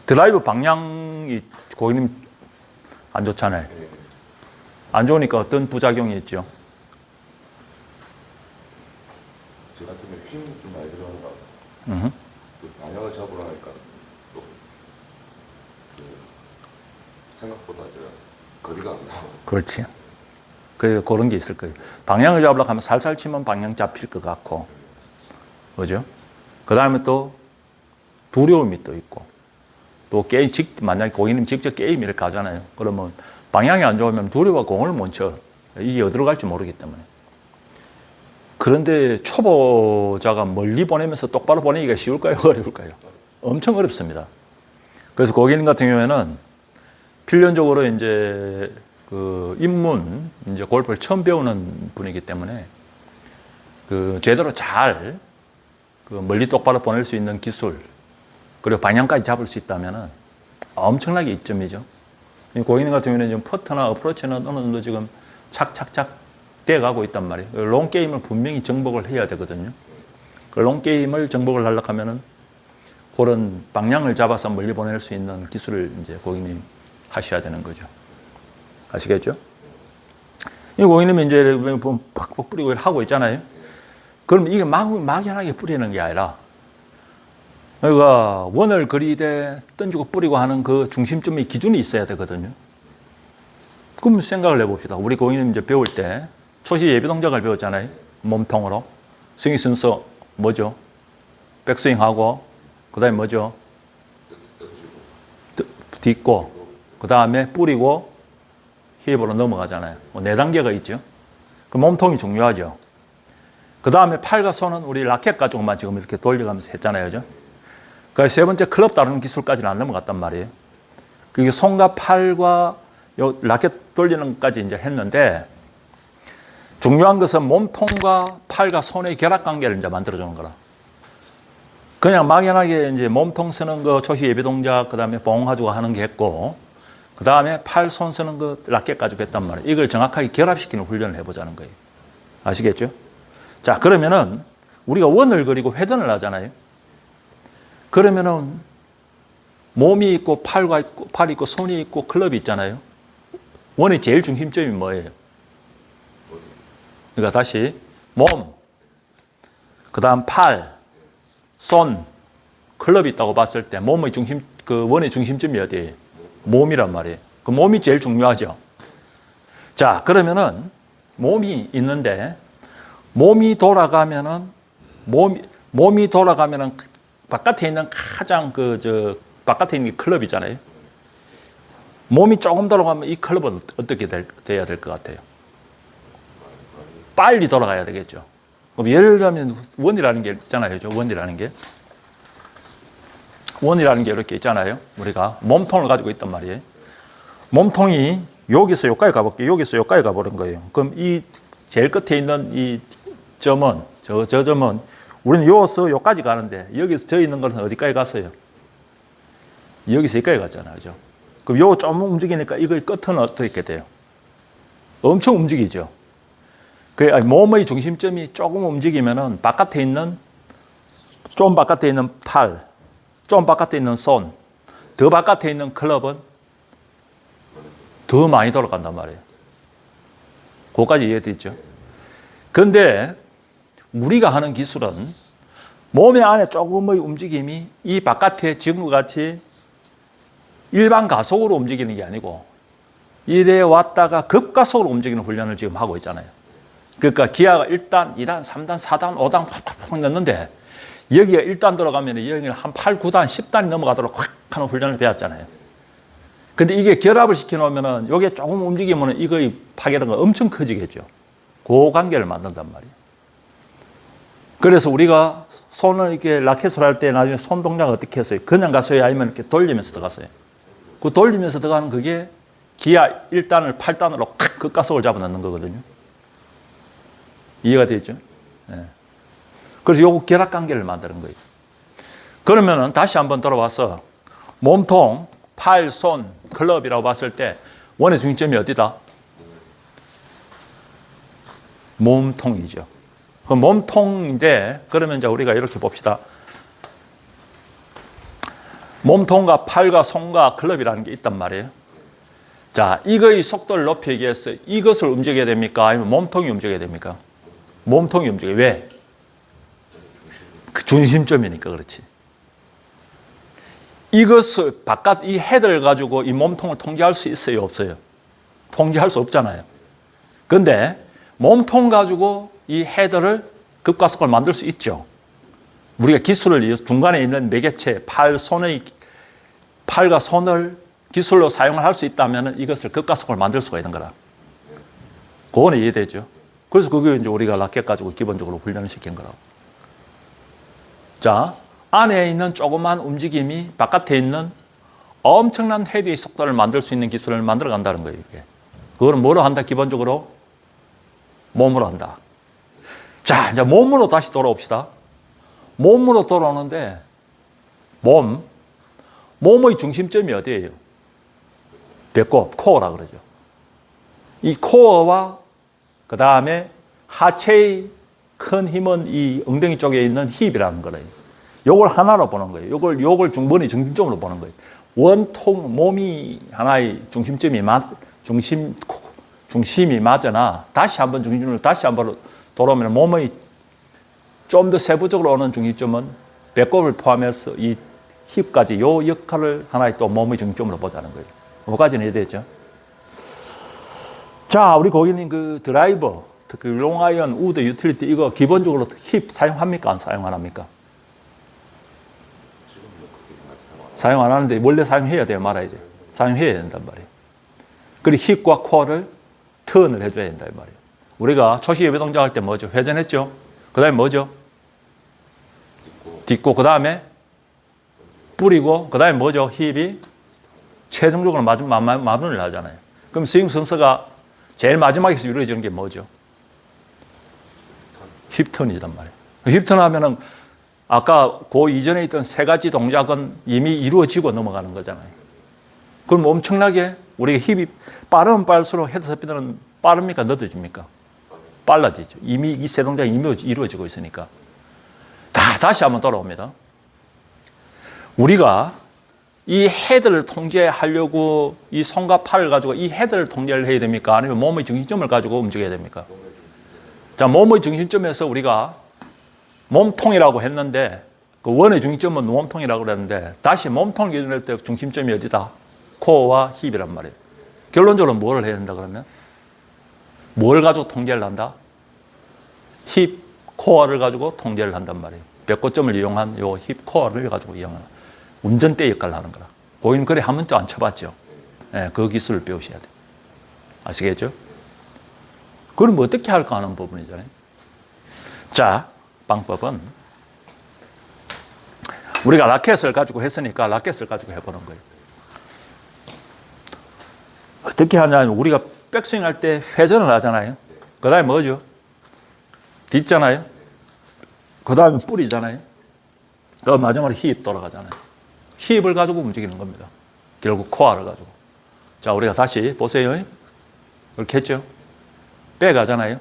드라이브 방향이 고객님 안 좋잖아요. 안 좋으니까 어떤 부작용이 있죠? 저 같으면 힘이 좀 많이 들어간다. 그 방향을 잡으러 하니까 또 생각보다 거리가 안 나와. 그렇지. 그런 게 있을 거예요. 방향을 잡으려고 하면 살살 치면 방향 잡힐 것 같고, 그죠? 그 다음에 또 두려움이 또 있고, 또 만약에 고객님 직접 게임 이렇게 하잖아요. 그러면 방향이 안 좋으면 두려워 공을 못 쳐. 이게 어디로 갈지 모르기 때문에. 그런데 초보자가 멀리 보내면서 똑바로 보내기가 쉬울까요? 어려울까요? 엄청 어렵습니다. 그래서 고객님 같은 경우에는 필연적으로 이제 이제 골프를 처음 배우는 분이기 때문에 제대로 잘 멀리 똑바로 보낼 수 있는 기술, 그리고 방향까지 잡을 수 있다면 엄청나게 이점이죠. 고객님 같은 경우에는 지금 퍼터나 어프로치는 어느 정도 지금 착착착 돼가고 있단 말이에요. 롱 게임을 분명히 정복을 해야 되거든요. 롱 게임을 정복을 하려고 하면은 그런 방향을 잡아서 멀리 보낼 수 있는 기술을 이제 고객님 하셔야 되는 거죠. 아시겠죠? 이 고객님이 이제 팍팍 뿌리고 하고 있잖아요. 그럼 이게 막연하게 뿌리는 게 아니라, 그러니까 원을 그리되 던지고 뿌리고 하는 그 중심점의 기준이 있어야 되거든요. 그럼 생각을 해봅시다. 우리 고객님 이제 배울 때 초시 예비 동작을 배웠잖아요. 몸통으로. 스윙 순서 뭐죠? 백스윙하고, 그 다음에 뭐죠? 딛고, 그 다음에 뿌리고, 힙으로 넘어가잖아요. 4단계가 있죠. 그 몸통이 중요하죠. 그 다음에 팔과 손은 우리 라켓 가지고만 지금 이렇게 돌려가면서 했잖아요. 그죠? 그 세 번째 클럽 다루는 기술까지는 안 넘어갔단 말이에요. 그게 손과 팔과 요 라켓 돌리는 것까지 이제 했는데, 중요한 것은 몸통과 팔과 손의 결합 관계를 이제 만들어주는 거라. 그냥 막연하게 이제 몸통 쓰는 거 초시 예비 동작, 그 다음에 봉 가지고 하는 게 했고, 그 다음에 팔, 손 쓰는 거 라켓 가지고 했단 말이에요. 이걸 정확하게 결합시키는 훈련을 해보자는 거예요. 아시겠죠? 자, 그러면은 우리가 원을 그리고 회전을 하잖아요. 그러면은 몸이 있고 팔이 있고 손이 있고 클럽이 있잖아요. 원의 제일 중심점이 뭐예요? 그러니까 다시 몸, 그 다음 팔, 손, 클럽이 있다고 봤을 때 몸의 원의 중심점이 어디예요? 몸이란 말이에요. 그 몸이 제일 중요하죠. 자, 그러면은 몸이 있는데 몸이 돌아가면은 바깥에 있는 가장 바깥에 있는 게 클럽이잖아요. 몸이 조금 돌아가면 이 클럽은 어떻게 돼야 될 것 같아요? 빨리 돌아가야 되겠죠. 그럼 예를 들면 원이라는 게 있잖아요. 원이라는 게 이렇게 있잖아요. 우리가 몸통을 가지고 있단 말이에요. 몸통이 여기서 여기까지 가볼게요. 여기서 여기까지 가버린 거예요. 그럼 이 제일 끝에 있는 이 점은, 저 점은 우리는 여기서 여기까지 가는데 여기서 저 있는 것은 어디까지 갔어요? 여기서 여기까지 갔잖아요. 그죠? 그럼 요거 좀 움직이니까 이거의 끝은 어떻게 돼요? 엄청 움직이죠. 몸의 중심점이 조금 움직이면은 좀 바깥에 있는 팔, 좀 바깥에 있는 손, 더 바깥에 있는 클럽은 더 많이 돌아간단 말이에요. 그거까지 이해됐죠? 그런데 우리가 하는 기술은 몸의 안에 조금의 움직임이 이 바깥에 지금과 같이 일반 가속으로 움직이는 게 아니고 이래 왔다가 급가속으로 움직이는 훈련을 지금 하고 있잖아요. 그러니까 기아가 1단, 2단, 3단, 4단, 5단 팍팍팍 넣는데 여기가 1단 들어가면 여기는 한 8, 9단, 10단이 넘어가도록 확 하는 훈련을 배웠잖아요. 근데 이게 결합을 시켜놓으면은 이게 조금 움직이면은 이거의 파괴력은 엄청 커지겠죠. 그 관계를 만든단 말이에요. 그래서 우리가 손을 이렇게 라켓을 할 때 나중에 손 동작을 어떻게 했어요? 그냥 갔어요? 아니면 이렇게 돌리면서 들어갔어요? 그 돌리면서 들어가는 그게 기아 1단을 8단으로 칵 급가속을 잡아넣는 거거든요. 이해가 되죠? 네. 그래서 요거 결합 관계를 만드는 거예요. 그러면은 다시 한번 돌아와서 몸통, 팔, 손, 클럽이라고 봤을 때 원의 중심점이 어디다? 몸통이죠. 그 몸통인데 그러면 이제 우리가 이렇게 봅시다. 몸통과 팔과 손과 클럽이라는 게 있단 말이에요. 자, 이거의 속도를 높이기 위해서 이것을 움직여야 됩니까? 아니면 몸통이 움직여야 됩니까? 몸통이 움직여요. 왜? 그 중심점이니까 그렇지. 이것을 바깥 이 헤드를 가지고 이 몸통을 통제할 수 있어요? 없어요? 통제할 수 없잖아요. 근데 몸통 가지고 이 헤드를 급가속을 만들 수 있죠. 우리가 기술을 이용해서 중간에 있는 매개체, 팔과 손을 기술로 사용을 할 수 있다면 이것을 급가속을 만들 수가 있는 거라. 그거는 이해되죠. 그래서 그게 이제 우리가 라켓 가지고 기본적으로 훈련을 시킨 거라고. 자, 안에 있는 조그만 움직임이 바깥에 있는 엄청난 헤드의 속도를 만들 수 있는 기술을 만들어 간다는 거예요, 이게. 그거는 뭐로 한다, 기본적으로? 몸으로 한다. 자, 이제 몸으로 다시 돌아옵시다. 몸으로 돌아오는데, 몸의 중심점이 어디예요? 배꼽, 코어라 그러죠. 이 코어와 그 다음에 하체의 큰 힘은 이 엉덩이 쪽에 있는 힙이라는 거예요. 요걸 하나로 보는 거예요. 요걸 머리 중심점으로 보는 거예요. 원통, 몸이 하나의 중심점이 중심이 맞으나 다시 한번 중심점으로 다시 한번 돌아오면 몸의 좀 더 세부적으로 오는 중심점은 배꼽을 포함해서 이 힙까지 요 역할을 하나의 또 몸의 중심점으로 보자는 거예요. 뭐까지는 이해되죠? 자, 우리 고객님 그 드라이버, 특히 롱아이언, 우드, 유틸리티 이거 기본적으로 힙 사용합니까? 안 사용 안 합니까? 사용 안 하는데 원래 사용해야 돼요? 말아야 돼요? 사용해야 된단 말이에요. 그리고 힙과 코어를 턴을 해줘야 된단 말이에요. 우리가 초시 예배 동작할 때 뭐죠? 회전했죠? 그 다음에 뭐죠? 딛고 그 다음에 뿌리고 그 다음에 뭐죠? 힙이 최종적으로 마무리를 하잖아요. 그럼 스윙 순서가 제일 마지막에서 이루어지는 게 뭐죠? 힙턴이란 말이에요. 힙턴 하면은 아까 그 이전에 있던 세 가지 동작은 이미 이루어지고 넘어가는 거잖아요. 그럼 엄청나게 우리가 힙이 빠르면 빠를수록 헤드 스피드는 빠릅니까? 늦어집니까? 빨라지죠. 이미 이 세 동작이 이미 이루어지고 있으니까. 다시 한번 돌아옵니다. 우리가 이 헤드를 통제하려고 이 손과 팔을 가지고 이 헤드를 통제를 해야 됩니까? 아니면 몸의 중심점을 가지고 움직여야 됩니까? 자, 몸의 중심점에서 우리가 몸통이라고 했는데 그 원의 중심점은 몸통이라고 그랬는데 다시 몸통을 기준으로 할 때 중심점이 어디다? 코어와 힙이란 말이에요. 결론적으로 뭘 해야 된다 그러면? 뭘 가지고 통제를 한다? 힙, 코어를 가지고 통제를 한단 말이에요. 배꼽점을 이용한 요 힙, 코어를 가지고 이용하는 운전대 역할을 하는 거라. 고객님 그래 한 번도 안 쳐봤죠? 네, 그 기술을 배우셔야 돼요. 아시겠죠? 그럼 어떻게 할까 하는 부분이잖아요. 자, 방법은 우리가 라켓을 가지고 했으니까 라켓을 가지고 해보는 거예요. 어떻게 하냐면 우리가 백스윙 할 때 회전을 하잖아요. 그 다음에 뭐죠? 딛잖아요. 그 다음에 뿌리잖아요. 그 마지막으로 힙 돌아가잖아요. 힙을 가지고 움직이는 겁니다. 결국 코어를 가지고. 자, 우리가 다시 보세요. 이렇게 했죠? 빼가잖아요.